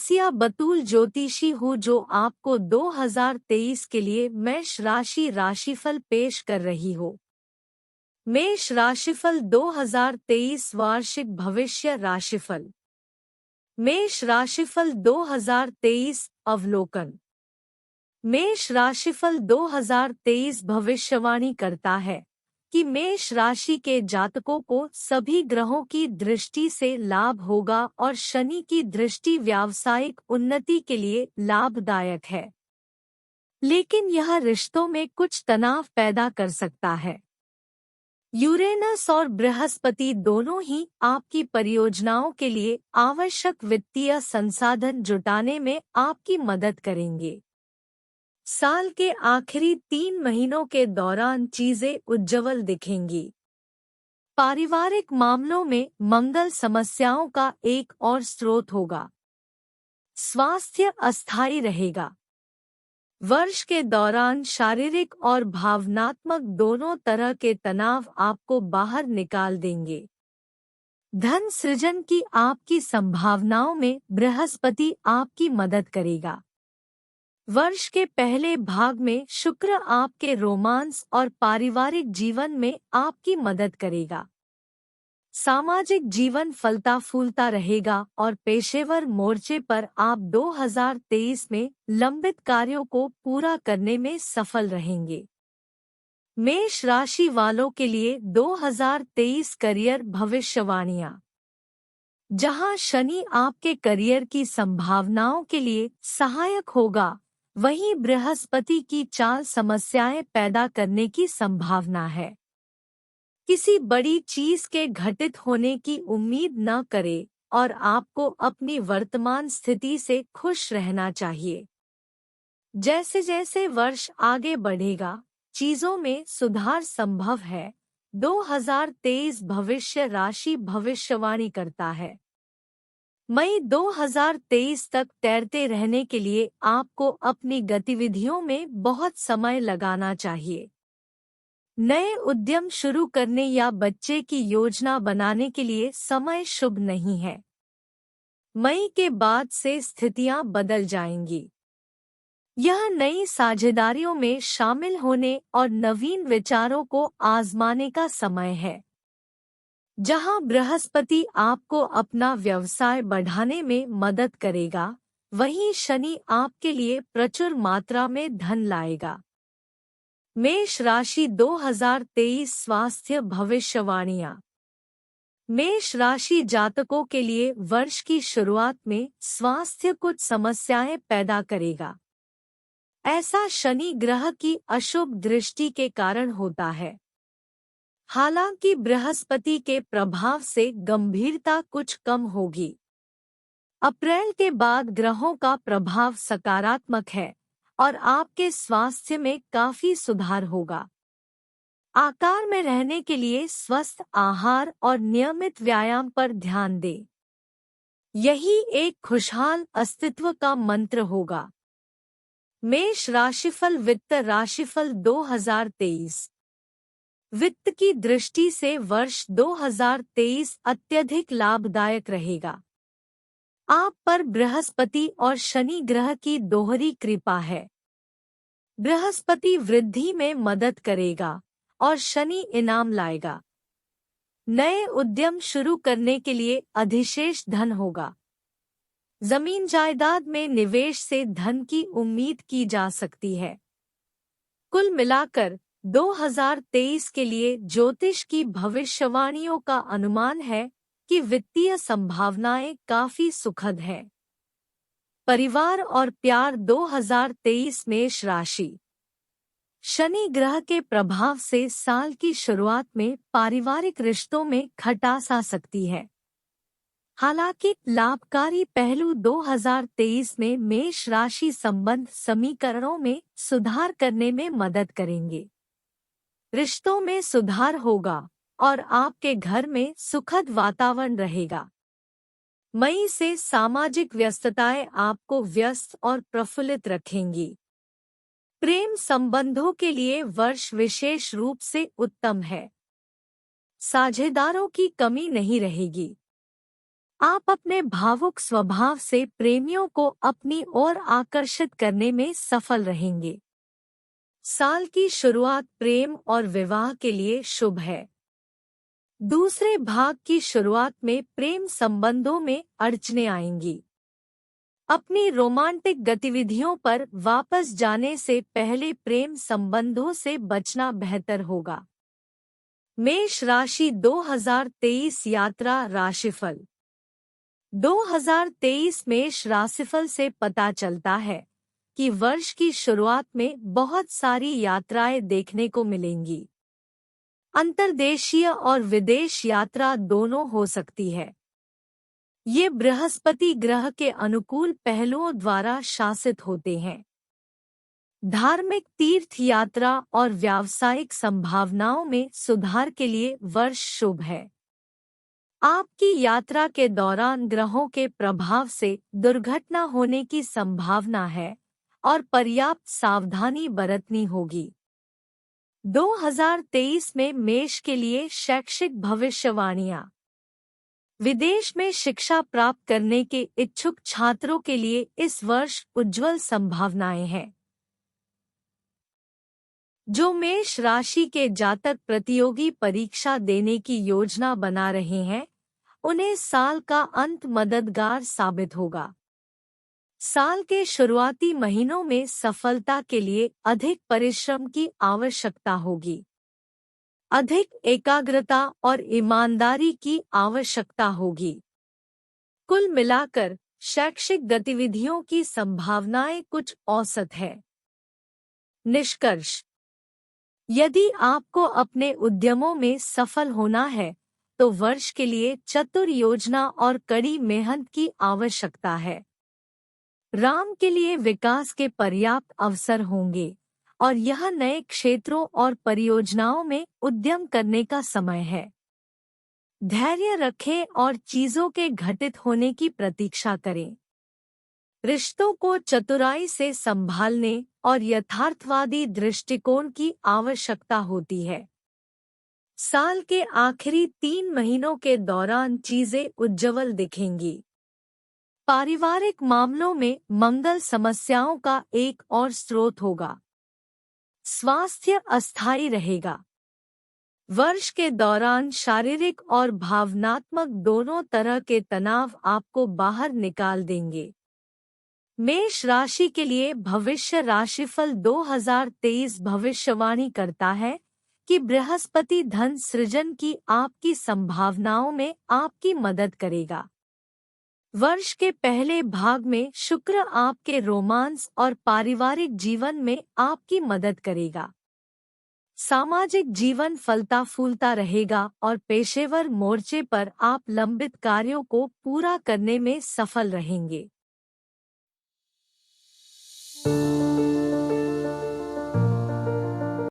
आसिया बतूल ज्योतिषी हूँ जो आपको 2023 के लिए मेष राशि राशिफल पेश कर रही हो। मेष राशिफल 2023 वार्षिक भविष्य राशिफल। मेष राशिफल 2023 अवलोकन। मेष राशिफल 2023 भविष्यवाणी करता है कि मेष राशि के जातकों को सभी ग्रहों की दृष्टि से लाभ होगा और शनि की दृष्टि व्यावसायिक उन्नति के लिए लाभदायक है, लेकिन यह रिश्तों में कुछ तनाव पैदा कर सकता है। यूरेनस और बृहस्पति दोनों ही आपकी परियोजनाओं के लिए आवश्यक वित्तीय संसाधन जुटाने में आपकी मदद करेंगे। साल के आखिरी 3 महीनों के दौरान चीजें उज्ज्वल दिखेंगी। पारिवारिक मामलों में मंगल समस्याओं का एक और स्रोत होगा। स्वास्थ्य अस्थायी रहेगा। वर्ष के दौरान शारीरिक और भावनात्मक दोनों तरह के तनाव आपको बाहर निकाल देंगे। धन सृजन की आपकी संभावनाओं में बृहस्पति आपकी मदद करेगा। वर्ष के पहले भाग में शुक्र आपके रोमांस और पारिवारिक जीवन में आपकी मदद करेगा। सामाजिक जीवन फलता फूलता रहेगा और पेशेवर मोर्चे पर आप 2023 में लंबित कार्यों को पूरा करने में सफल रहेंगे। मेष राशि वालों के लिए 2023 करियर भविष्यवाणियां। जहां शनि आपके करियर की संभावनाओं के लिए सहायक होगा, वहीं बृहस्पति की चाल समस्याएं पैदा करने की संभावना है। किसी बड़ी चीज के घटित होने की उम्मीद न करें और आपको अपनी वर्तमान स्थिति से खुश रहना चाहिए। जैसे जैसे वर्ष आगे बढ़ेगा, चीजों में सुधार संभव है। 2023 भविष्य राशि भविष्यवाणी करता है। मई 2023 तक तैरते रहने के लिए आपको अपनी गतिविधियों में बहुत समय लगाना चाहिए। नए उद्यम शुरू करने या बच्चे की योजना बनाने के लिए समय शुभ नहीं है। मई के बाद से स्थितियां बदल जाएंगी। यह नई साझेदारियों में शामिल होने और नवीन विचारों को आजमाने का समय है। जहां बृहस्पति आपको अपना व्यवसाय बढ़ाने में मदद करेगा, वहीं शनि आपके लिए प्रचुर मात्रा में धन लाएगा। मेष राशि 2023 स्वास्थ्य भविष्यवाणियां। मेष राशि जातकों के लिए वर्ष की शुरुआत में स्वास्थ्य कुछ समस्याएं पैदा करेगा। ऐसा शनि ग्रह की अशुभ दृष्टि के कारण होता है। हालांकि बृहस्पति के प्रभाव से गंभीरता कुछ कम होगी। अप्रैल के बाद ग्रहों का प्रभाव सकारात्मक है और आपके स्वास्थ्य में काफी सुधार होगा। आकार में रहने के लिए स्वस्थ आहार और नियमित व्यायाम पर ध्यान दें। यही एक खुशहाल अस्तित्व का मंत्र होगा। मेष राशिफल वित्त राशिफल 2023। वित्त की दृष्टि से वर्ष 2023 अत्यधिक लाभदायक रहेगा। आप पर बृहस्पति और शनि ग्रह की दोहरी कृपा है। बृहस्पति वृद्धि में मदद करेगा और शनि इनाम लाएगा। नए उद्यम शुरू करने के लिए अधिशेष धन होगा। जमीन जायदाद में निवेश से धन की उम्मीद की जा सकती है। कुल मिलाकर 2023 के लिए ज्योतिष की भविष्यवाणियों का अनुमान है कि वित्तीय संभावनाएं काफी सुखद हैं। परिवार और प्यार 2023 मेष राशि। शनि ग्रह के प्रभाव से साल की शुरुआत में पारिवारिक रिश्तों में खटास आ सकती है। हालांकि लाभकारी पहलू 2023 में मेष राशि संबंध समीकरणों में सुधार करने में मदद करेंगे। रिश्तों में सुधार होगा और आपके घर में सुखद वातावरण रहेगा। मई से सामाजिक व्यस्तताएं आपको व्यस्त और प्रफुल्लित रखेंगी। प्रेम संबंधों के लिए वर्ष विशेष रूप से उत्तम है। साझेदारों की कमी नहीं रहेगी। आप अपने भावुक स्वभाव से प्रेमियों को अपनी ओर आकर्षित करने में सफल रहेंगे। साल की शुरुआत प्रेम और विवाह के लिए शुभ है। दूसरे भाग की शुरुआत में प्रेम संबंधों में अड़चनें आएंगी। अपनी रोमांटिक गतिविधियों पर वापस जाने से पहले प्रेम संबंधों से बचना बेहतर होगा। मेष राशि 2023 यात्रा राशिफल। 2023 मेष राशिफल से पता चलता है कि वर्ष की शुरुआत में बहुत सारी यात्राएं देखने को मिलेंगी। अंतर्देशीय और विदेश यात्रा दोनों हो सकती है। ये बृहस्पति ग्रह के अनुकूल पहलुओं द्वारा शासित होते हैं। धार्मिक तीर्थ यात्रा और व्यावसायिक संभावनाओं में सुधार के लिए वर्ष शुभ है। आपकी यात्रा के दौरान ग्रहों के प्रभाव से दुर्घटना होने की संभावना है और पर्याप्त सावधानी बरतनी होगी। 2023 में मेष के लिए शैक्षिक भविष्यवाणियां। विदेश में शिक्षा प्राप्त करने के इच्छुक छात्रों के लिए इस वर्ष उज्जवल संभावनाएं हैं। जो मेष राशि के जातक प्रतियोगी परीक्षा देने की योजना बना रहे हैं, उन्हें साल का अंत मददगार साबित होगा। साल के शुरुआती महीनों में सफलता के लिए अधिक परिश्रम की आवश्यकता होगी। अधिक एकाग्रता और ईमानदारी की आवश्यकता होगी। कुल मिलाकर शैक्षिक गतिविधियों की संभावनाएं कुछ औसत है। निष्कर्ष: यदि आपको अपने उद्यमों में सफल होना है, तो वर्ष के लिए चतुर योजना और कड़ी मेहनत की आवश्यकता है। राम के लिए विकास के पर्याप्त अवसर होंगे और यह नए क्षेत्रों और परियोजनाओं में उद्यम करने का समय है। धैर्य रखें और चीजों के घटित होने की प्रतीक्षा करें। रिश्तों को चतुराई से संभालने और यथार्थवादी दृष्टिकोण की आवश्यकता होती है। साल के आखिरी 3 महीनों के दौरान चीजें उज्ज्वल दिखेंगी। पारिवारिक मामलों में मंगल समस्याओं का एक और स्रोत होगा। स्वास्थ्य अस्थायी रहेगा। वर्ष के दौरान शारीरिक और भावनात्मक दोनों तरह के तनाव आपको बाहर निकाल देंगे। मेष राशि के लिए भविष्य राशिफल 2023 भविष्यवाणी करता है कि बृहस्पति धन सृजन की आपकी संभावनाओं में आपकी मदद करेगा। वर्ष के पहले भाग में शुक्र आपके रोमांस और पारिवारिक जीवन में आपकी मदद करेगा। सामाजिक जीवन फलता फूलता रहेगा और पेशेवर मोर्चे पर आप लंबित कार्यों को पूरा करने में सफल रहेंगे।